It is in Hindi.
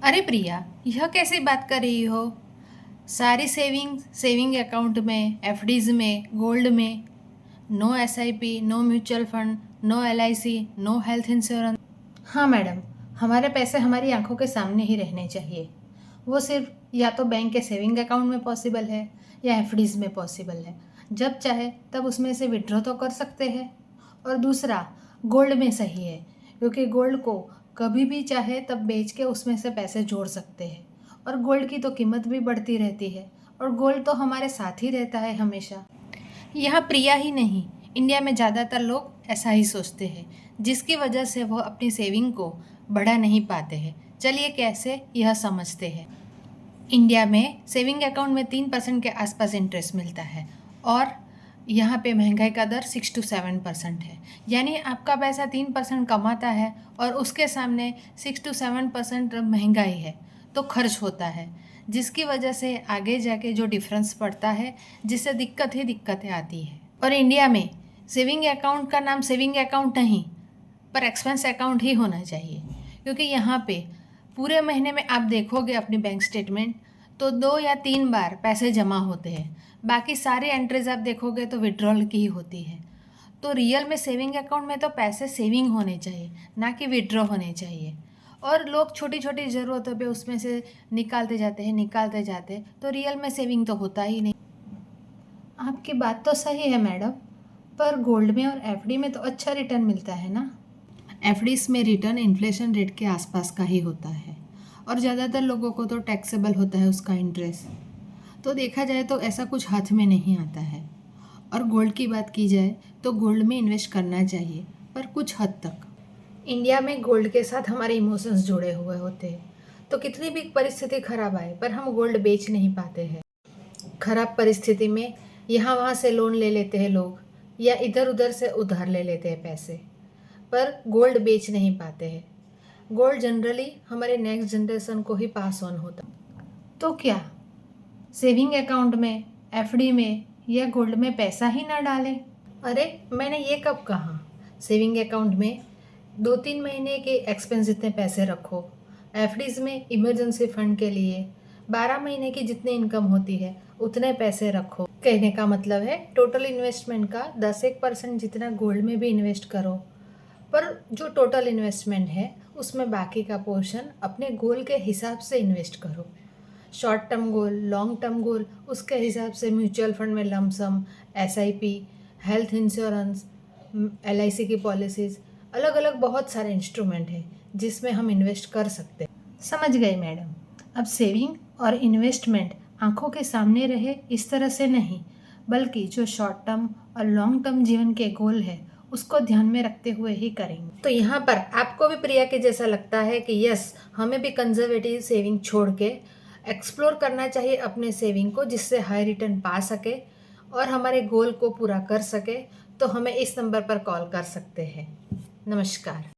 अरे प्रिया, यह कैसी बात कर रही हो? सारी सेविंग अकाउंट में, एफडीज में, गोल्ड में, no SIP, no mutual fund, no LIC, no health insurance. हाँ मैडम, हमारे पैसे हमारी आंखों के सामने ही रहने चाहिए। वो सिर्फ या तो बैंक के सेविंग अकाउंट में पॉसिबल है या एफडीज में पॉसिबल है। जब चाहे तब उसमें से विड्रॉ तो कर सकते हैं। और दूसरा, गोल्ड में सही है, क्योंकि गोल्ड को कभी भी चाहे तब बेच के उसमें से पैसे जोड़ सकते हैं। और गोल्ड की तो कीमत भी बढ़ती रहती है, और गोल्ड तो हमारे साथ ही रहता है हमेशा। यहाँ प्रिया ही नहीं, इंडिया में ज़्यादातर लोग ऐसा ही सोचते हैं, जिसकी वजह से वो अपनी सेविंग को बढ़ा नहीं पाते हैं। चलिए कैसे यह समझते हैं। इंडिया में सेविंग अकाउंट में 3% के आसपास इंटरेस्ट मिलता है, और यहाँ पे महंगाई का दर 6 to 7% है। यानी आपका पैसा 3% कमाता है और उसके सामने 6 to 7% महंगाई है, तो खर्च होता है, जिसकी वजह से आगे जाके जो डिफरेंस पड़ता है, जिससे दिक्कतें आती है। और इंडिया में सेविंग अकाउंट का नाम सेविंग अकाउंट नहीं, पर एक्सपेंस अकाउंट ही होना चाहिए, क्योंकि यहाँ पे पूरे महीने में आप देखोगे अपनी बैंक स्टेटमेंट तो 2 या 3 बार पैसे जमा होते हैं। बाकी सारी एंट्रीज आप देखोगे तो विड्रॉल की ही होती है। तो रियल में सेविंग अकाउंट में तो पैसे सेविंग होने चाहिए, ना कि विड्रॉ होने चाहिए। और लोग छोटी छोटी ज़रूरतों पे उसमें से निकालते जाते, तो रियल में सेविंग तो होता ही नहीं। आपकी बात तो सही है मैडम, पर गोल्ड में और एफडी में तो अच्छा रिटर्न मिलता है ना। एफडीज में रिटर्न इन्फ्लेशन रेट के आसपास का ही होता है, और ज़्यादातर लोगों को तो टैक्सेबल होता है उसका इंटरेस्ट। तो देखा जाए तो ऐसा कुछ हाथ में नहीं आता है। और गोल्ड की बात की जाए तो गोल्ड में इन्वेस्ट करना चाहिए, पर कुछ हद तक। इंडिया में गोल्ड के साथ हमारे इमोशंस जुड़े हुए होते हैं, तो कितनी भी परिस्थिति खराब आए पर हम गोल्ड बेच नहीं पाते हैं। खराब परिस्थिति में यहाँ वहाँ से लोन ले लेते हैं लोग, या इधर उधर से उधार ले लेते हैं पैसे, पर गोल्ड बेच नहीं पाते हैं। गोल्ड जनरली हमारे नेक्स्ट जनरेशन को ही पास ऑन होता। तो क्या सेविंग अकाउंट में, एफडी में या गोल्ड में पैसा ही ना डालें? अरे मैंने ये कब कहा। सेविंग अकाउंट में 2-3 महीने के एक्सपेंस जितने पैसे रखो, एफडीज में इमरजेंसी फंड के लिए 12 महीने की जितनी इनकम होती है उतने पैसे रखो। कहने का मतलब है टोटल इन्वेस्टमेंट का 10-1% जितना गोल्ड में भी इन्वेस्ट करो, पर जो टोटल इन्वेस्टमेंट है उसमें बाकी का पोर्शन अपने गोल के हिसाब से इन्वेस्ट करो। Short term goal, long term goal, उसके हिसाब से म्यूचुअल फंड में lump sum, SIP, health insurance, LIC की पॉलिसीज़, अलग अलग बहुत सारे इंस्ट्रूमेंट हैं जिसमें हम इन्वेस्ट कर सकते हैं। समझ गए मैडम। अब सेविंग और इन्वेस्टमेंट आंखों के सामने रहे इस तरह से नहीं, बल्कि जो शॉर्ट टर्म और लॉन्ग टर्म जीवन के गोल है उसको ध्यान में रखते हुए ही करेंगे। तो यहाँ पर आपको भी प्रिया के जैसा लगता है कि यस, हमें भी कंजर्वेटिव सेविंग छोड़ के एक्सप्लोर करना चाहिए अपने सेविंग को, जिससे हाई रिटर्न पा सके और हमारे गोल को पूरा कर सके, तो हमें इस नंबर पर कॉल कर सकते हैं। नमस्कार।